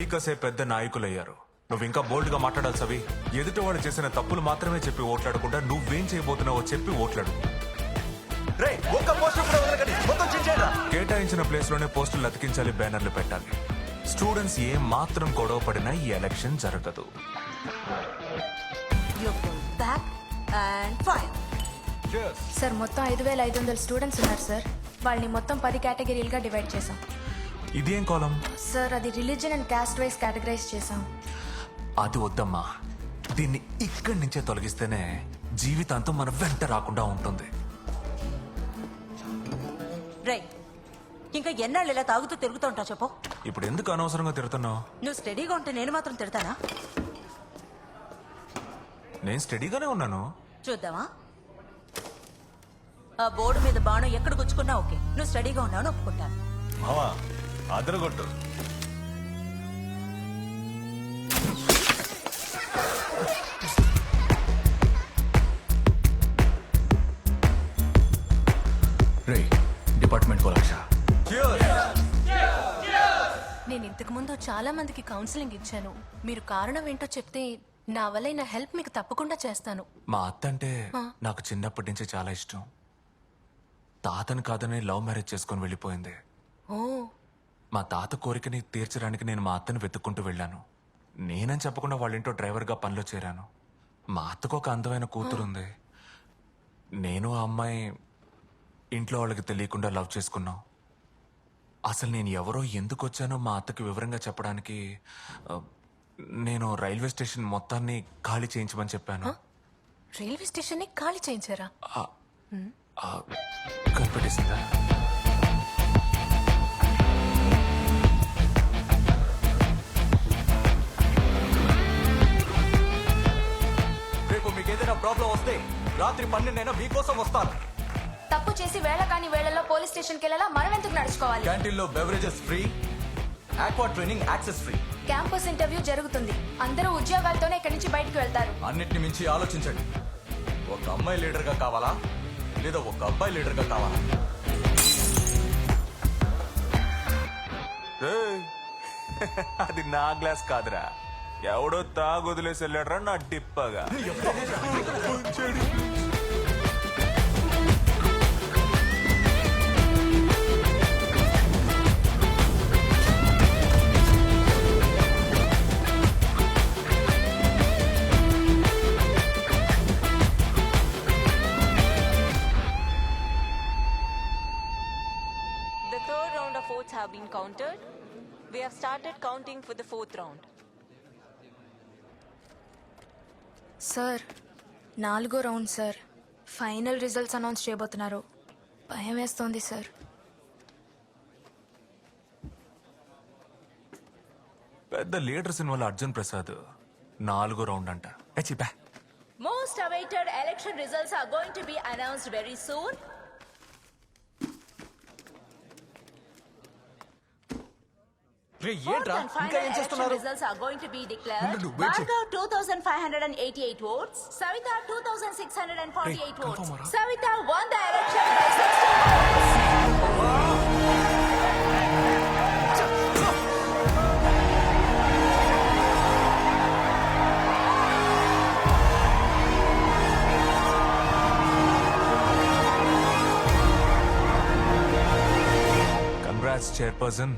కసే పెద్ద నాయకులయ్యారు. నువ్వు ఇంకా బోల్డ్ గా మాట్లాడాలి సవి. ఎదుటి వాడు చేసిన తప్పులు మాత్రమే చెప్పి ఓట్లాడకుండా నువ్వేం చేయబోతున్నావో చెప్పి ఓట్లాడు. కేటాయించిన ప్లేస్ లోనే పోస్టులు అతికించాలి, బ్యానర్లు పెట్టాలి. స్టూడెంట్స్ ఏం మాత్రం గొడవ పడినా ఈ ఎలక్షన్ జరగదు. సార్ మొత్తం 5500 స్టూడెంట్స్ ఉన్నారు సార్. వాళ్ళని మొత్తం 10 కేటగిరీలుగా డివైడ్ చేసాం. ఇదేం కాలం సార్? అది religion and caste wise categorize చేసాం. అది వద్దమ్మా. దీన్ని ఇక్కడి నుంచే తొలగిస్తేనే జీవితాంతం మన వెంట రాకుండా ఉంటుంది. రై, ఇంకా ఎన్నాళ్ళు ఇలా తాగుతూ తిరుగుతూ ఉంటావు చెప్పు. ఇప్పుడు ఎందుకు అనవసరంగా తిడుతున్నావు? నువ్వు స్టడీగా ఉంటే నేను మాత్రం తిడతానా? నేను స్టడీగానే ఉన్నాను. చూద్దామా? ఆ బోర్డు మీద బాణం ఎక్కడ గుచ్చుకున్నా ఓకే, నువ్వు స్టడీగా ఉన్నావు ఒప్పుకుంటాను. మావా అదరగొట్టు. రే డిపార్ట్మెంట్ కో లక్ష. నేను ఇంతకు ముందు చాలా మందికి కౌన్సిలింగ్ ఇచ్చాను. మీరు కారణం ఏంటో చెప్తే నా వల్ల నా హెల్ప్ మీకు తప్పకుండా చేస్తాను. మా అత్త అంటే నాకు చిన్నప్పటి నుంచి చాలా ఇష్టం. తాతని కాదని లవ్ మ్యారేజ్ చేసుకుని వెళ్ళిపోయింది. ఓ, మా తాత కోరికని తీర్చడానికి నేను మా అత్తని వెతుక్కుంటూ వెళ్ళాను. నేనని చెప్పకుండా వాళ్ళ ఇంట్లో డ్రైవర్గా పనిలో చేరాను. మా అత్తకు ఒక అందమైన కూతురుంది. నేను ఆ అమ్మాయి ఇంట్లో వాళ్ళకి తెలియకుండా లవ్ చేసుకున్నాం. అసలు నేను ఎవరో ఎందుకు వచ్చానో మా అత్తకి వివరంగా చెప్పడానికి నేను రైల్వే స్టేషన్ మొత్తాన్ని ఖాళీ చేయించమని చెప్పాను. రైల్వే స్టేషన్ ని ఖాళీ చేయించారా? కనిపెట్టేసిందా? రేపు మీకు ఏదైనా ప్రాబ్లం వస్తే రాత్రి 12 మీకోసం వస్తాను. తప్పు చేసి వేళ కాని వేళల్లో పోలీస్ స్టేషన్కి వెళ్ళాలా? మనం ఎందుకు నడుచుకోవాలి? క్యాంటీన్ లో beverages free, aqua training access free. Campus interview జరుగుతుంది. అందరూ ఉద్యోగాలతోనే ఇక్కడి నుంచి బయటకు వెళ్తారు. అన్నిటిని మించి ఆలోచించండి. ఒక అమ్మాయి లీడర్ గా కావాలా లేదా ఒక అబ్బాయి లీడర్ గా కావాలా? అది నా గ్లాస్ కాదురా, ఎవడో తాగొదిలేసి వెళ్ళాడరా నా డిప్పగా. The third round of votes have been counted. We have started counting for the fourth round. Sir 4వ round sir. Final results announce చేయబోతున్నారు. భయం వేస్తోంది సార్. పెద్ద లీడర్ సినిమాలో అర్జున్ ప్రసాద్ 4వ రౌండ్ అంట. చెప్పా. Most awaited election results are going to be announced very soon. ఏంట్రా ఇంకా ఏం చేస్తున్నారు? Results are going to be declared. ఉండు, wait చేయి. Bhargav 2588 votes, Savita 2648 votes. confirm ara? Savita won the election by 60 votes. Congrats chairperson.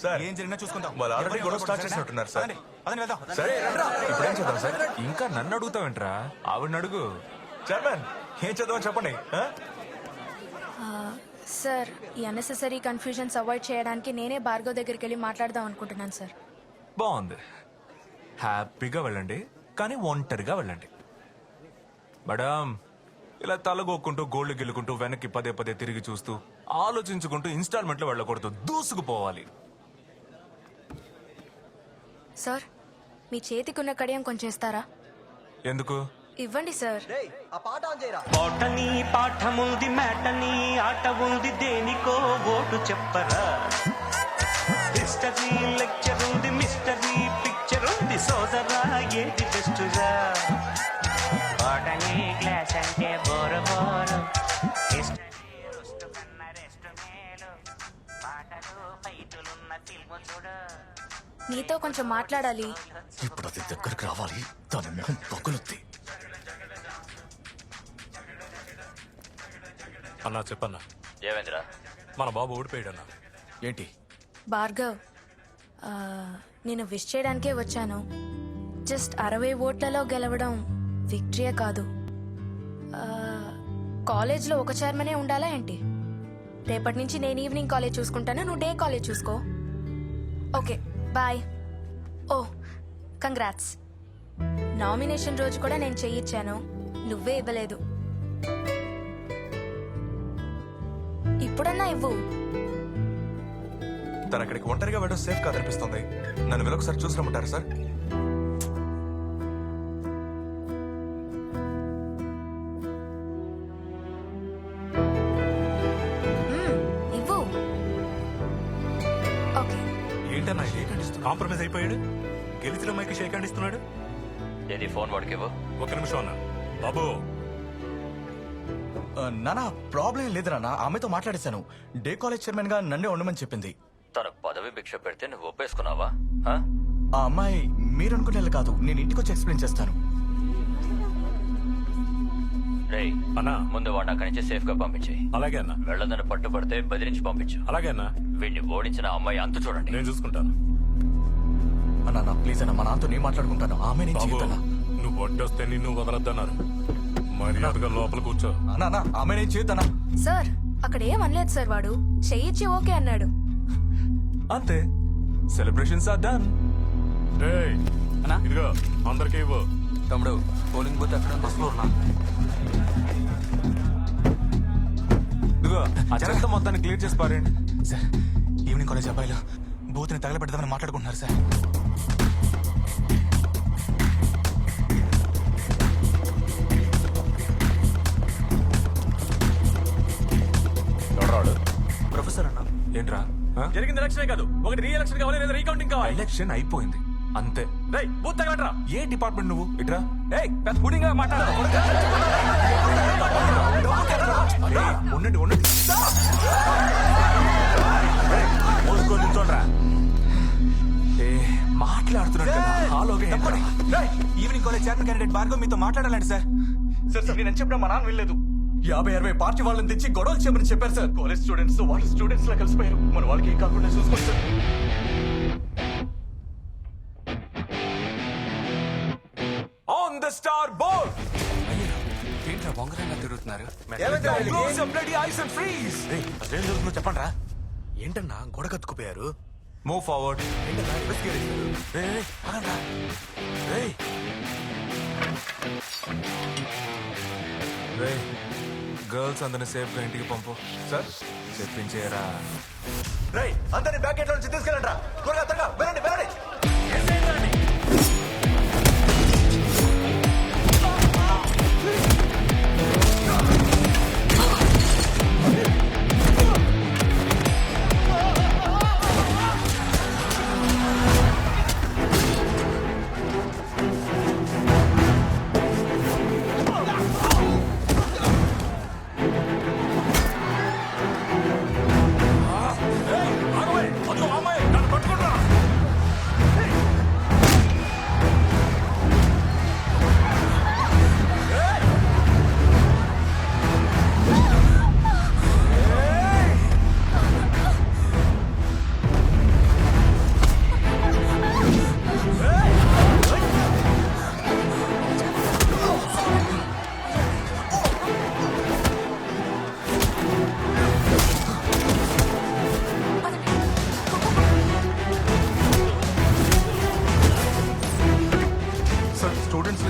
Sir ఏం జరిగినా చూసుకుందాం. వాళ్ళు ఆల్రెడీ గొడవ స్టార్ట్ చేసినట్టున్నారు సార్. అదని వెళ్దాం. సరే ఇప్పుడేం చదవం సార్? ఇంకా నన్ను అడుగుతావేంట్రా? ఆవిడని అడుగు. చైర్మన్ ఏం చదవని చెప్పండి. సార్, ఈ అన్నెసెసరీ కన్ఫ్యూజన్స్ అవాయిడ్ చేయడానికి నేనే భార్గవ్ దగ్గరికి వెళ్ళి మాట్లాడదాం అనుకుంటున్నాను సార్. బాగుంది. హ్యాపీగా వెళ్ళండి, కానీ ఒంటరిగా వెళ్ళండి. మేడం, ఇలా తలగొక్కుంటూ గోల్డ్ గెలుకుంటూ వెనక్కి పదే పదే తిరిగి చూస్తూ ఆలోచించుకుంటూ ఇన్స్టాల్మెంట్లో వెళ్ళకూడదు, దూసుకుపోవాలి. సార్, మీ చేతికున్న కడియం కొంచెం ఇస్తారా? ఎందుకు? ఇవ్వండి సార్. పాటని పాఠముంది, మేటని ఆట ఉంది, దేనికో ఓటు చెప్పరా. హిస్టరీ లెక్చర్ ఉంది, మిస్టరీ పిక్చర్ ఉంది, సోదరా ఏది బెస్టురా. పాటని క్లాస్ అంటే బోరు బోరు, హిస్టరీ రుస్టు కన్నా రెస్ట్ మేలు, పాటలు ఫైటులున్న ఫిల్ము చూడు. నీతో కొంచెం మాట్లాడాలి. ఇప్పుడు అది దగ్గరికి రావాలి, దాని మొహం పగులుద్ది. అన్నా చెప్పన్నా. ఏమైందిరా? మన బాబు ఓడిపోయాడన్నా. ఏంటి? భార్గవ్, నేను విష్ చేయడానికే వచ్చాను. జస్ట్ 60 ఓట్లలో గెలవడం విక్టరీయే కాదు. కాలేజ్లో ఒక చైర్మనే ఉండాలా ఏంటి? రేపటి నుంచి నేను ఈవినింగ్ కాలేజ్ చూసుకుంటాను, నువ్వు డే కాలేజ్ చూసుకో. Okay bye. Oh congrats. Nomination రోజు కూడా నేను చెయ్యిచ్చాను, నువ్వే ఇవ్వలేదు. ఇప్పుడన్నా ఇవ్వు. తను అక్కడికి ఒంటరిగా వెళ్ళడం సేఫ్ గా అనిపిస్తుంది. నన్ను వెళ్ళొకసారి చూసి రమ్మంటారా సార్? ఇవ్వు. ఓకే. ఏంటన్నా కాంప్రమైజ్ అయిపోయాడు? గెలిచిన అమ్మాయికి షేక్ హ్యాండ్ ఇస్తున్నాడు. ఏది ఫోన్ వాడికి ఇవ్వు. ఒక నిమిషం అన్నా. బాబు నానా ప్రాబ్లం ఏం లేదు నాన్న, ఆమెతో మాట్లాడేశాను. డే కాలేజ్ చైర్మన్ గా నన్నే ఉండమని చెప్పింది. తనకు పదవి భిక్ష పెడితే నువ్వు ఒప్పేసుకున్నావా? హ? ఆ అమ్మాయి మీరు అనుకునేలా కాదు, నేను ఇంటికి వచ్చి ఎక్స్ప్లెయిన్ చేస్తాను. రేయ్ అన్నా. ముందు వాడిని అక్కడి నుంచి సేఫ్ గా పంపించేయి. అలాగే అన్నా. వెళ్ళదని పట్టుబడితే బెదిరించి పంపించు. అలాగే అన్నా. వీడిని ఓడించిన అమ్మాయి అంతు చూడండి. నేను చూసుకుంటాను. అన్నా ప్లీజ్ అన్న, మా నాన్నతో నేను మాట్లాడుకుంటాను. ఆమె నేను బాబు చేయొద్దన్నా. నువ్వు వడ్డొస్తే నిన్ను వదలద్దన్నారు. మర్యాదగా లోపల కూర్చో. అన్నా ఆమె నేను చేయొద్దన్నా. సార్ అక్కడ ఏం అనలేదు సార్, వాడు చెయ్యిచ్చి ఓకే అన్నాడు. అంతే, సెలబ్రేషన్స్ ఆర్ డన్. రేయ్ ఇదిగో అందరికీ ఇవ్వు. తమ్ముడు పోలింగ్ బూత్ ఎక్కడ ఉంది? ఫ్లోర్ నా. ఇదిగో ఆ చెత్త మొత్తాన్ని క్లియర్ చేసి పారేయండి. సార్, ఈవినింగ్ కాలేజ్ అబ్బాయిలు బూత్ని తగలబెడదామని మాట్లాడుకుంటున్నారు సార్. ప్రొఫెసర్ అన్న. ఏంట్రా? జరిగింది ఎలక్షన్ కాదు, ఒకటి రీ ఎలక్షన్ కావాలి లేదా రీకౌంటింగ్ కావాలి. ఎలక్షన్ అయిపోయింది అంతే. రేయ్ బూత్ తగలట్రా. ఏ డిపార్ట్మెంట్ నువ్వు? ఇట్రా. ఏయ్ పెద్ద పుడింగ్ గా మాట్లాడు. ఉండండి ఉండండి. మూసుకొని నిల్చోండ్రా. ఏ మాట్లాడుతున్నాడు కదా, హాలోగా ఏంట్రా? Evening college chairman candidate Bhargav మీతో మాట్లాడాలండి సార్. సార్ నేను చెప్పిన మా నాన్న వెళ్ళలేదు. 50-60 పార్టీ వాళ్ళని తెచ్చి గొడవలు చేయమని చెప్పారు సార్. కాలేజ్ స్టూడెంట్స్ వాళ్ళ స్టూడెంట్స్ లా కలిసిపోయారు. మన వాళ్ళకి ఏం కాకుండా చూసుకోండి sir. On the star board. ఏంట్రా బొంగరంగా తిరుగుతున్నారు? Close your bloody eyes and freeze. అసలు ఏం జరుగుతుందో చెప్పండి రా. ఏంటన్నా గొడవ కత్తుకుపోయారు? Move forward. గర్ల్స్ అందరిని సేఫ్ గా ఇంటికి పంపు. సార్ చెప్పించేరా. రేయ్ అందరిని బ్యాక్ గేట్ లో నుంచి తీసుకెళ్ళండి రా. త్వరగా వెళ్ళండి వెళ్ళండి.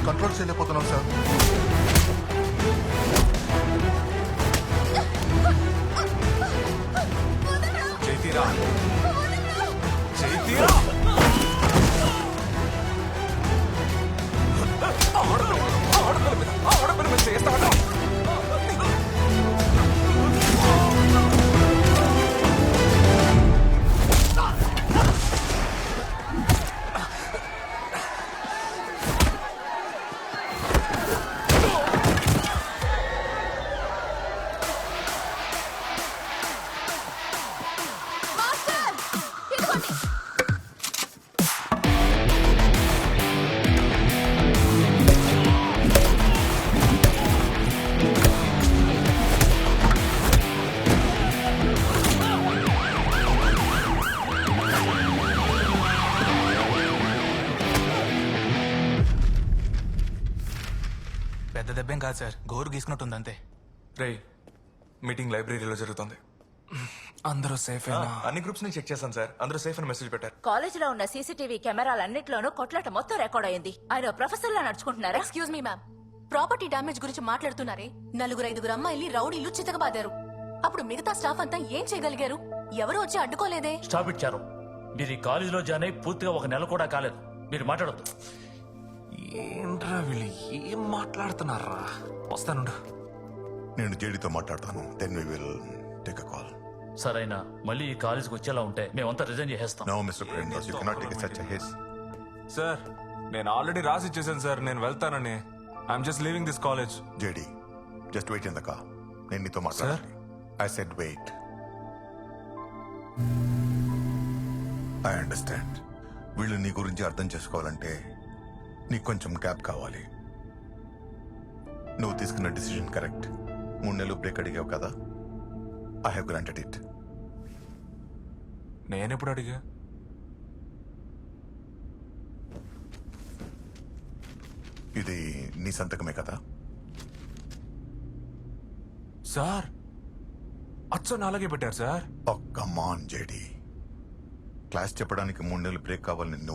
కంట్రోల్ చేయలేకపోతున్నాం సార్. చైతీరా చైతీరా ఆడపిల్ల మీద చేస్తావా? దెబ్బేం కాదు సార్, గోరు గీసుకున్నట్టుంది అంతే. రేయ్ మీటింగ్ లైబ్రరీలో జరుగుతుంది. అందరూ సేఫ్ అన్ని గ్రూప్స్ ని చెక్ చేశాను సార్, అందరూ సేఫ్ అని మెసేజ్ పెట్టారు. కాలేజ్ లో ఉన్న సీసీటీవీ కెమెరాలన్నిట్లోనూ కొట్లాట మొత్తం రికార్డ్ అయింది. ఆయన ప్రొఫెసర్ లా నడుచుకుంటున్నారా? Excuse me ma'am, property damage గురించి మాట్లాడుతున్నారే. 4-5 అమ్మాయిలు రౌడీలు చితకబాదారు. అప్పుడు మిగతా స్టాఫ్ అంతా ఏం చేయగలిగారు? ఎవరు వచ్చి అడ్డుకోలేదే. స్టాప్ ఇచ్చారు. మీరు ఈ కాలేజీలో జాయిన్ అయి పూర్తిగా 1 నెల కూడా కాలేదు. మీరు మాట్లాడొద్దు. ఏంట్రా వీళ్ళు ఏం మాట్లాడుతున్నారా? వస్తానుండు. నేను జేడీతో మాట్లాడతాను, then we will take a call. సరైనా మళ్ళీ ఈ కాలేజీకి వచ్చేలా ఉంటే మేమంతా రిజైన్ చేసేస్తాం. No mister Premdas, you cannot take such a hiss. Sir నేను ఆల్రెడీ రాసి ఇచ్చేసాను సార్, నేను వెళ్తానని. I'm just leaving this college. JD, just wait in the car. నేను నీతో మాట్లాడాలి. I said wait. I understand. వీళ్ళు నీ గురించి అర్థం చేసుకోవాలంటే నీకు కొంచెం గ్యాప్ కావాలి. నువ్వు తీసుకున్న డిసిజన్ కరెక్ట్. 3 నెలలు బ్రేక్ అడిగావు కదా, ఐ హావ్ గ్రాంటెడ్ ఇట్. నేనెప్పుడు అడిగా? ఇది నీ సంతకమే కదా? సార్ అచ్చ అలాగే పెట్టారు sir. Come on JD, class చెప్పడానికి 3 నెలలు బ్రేక్ కావాలని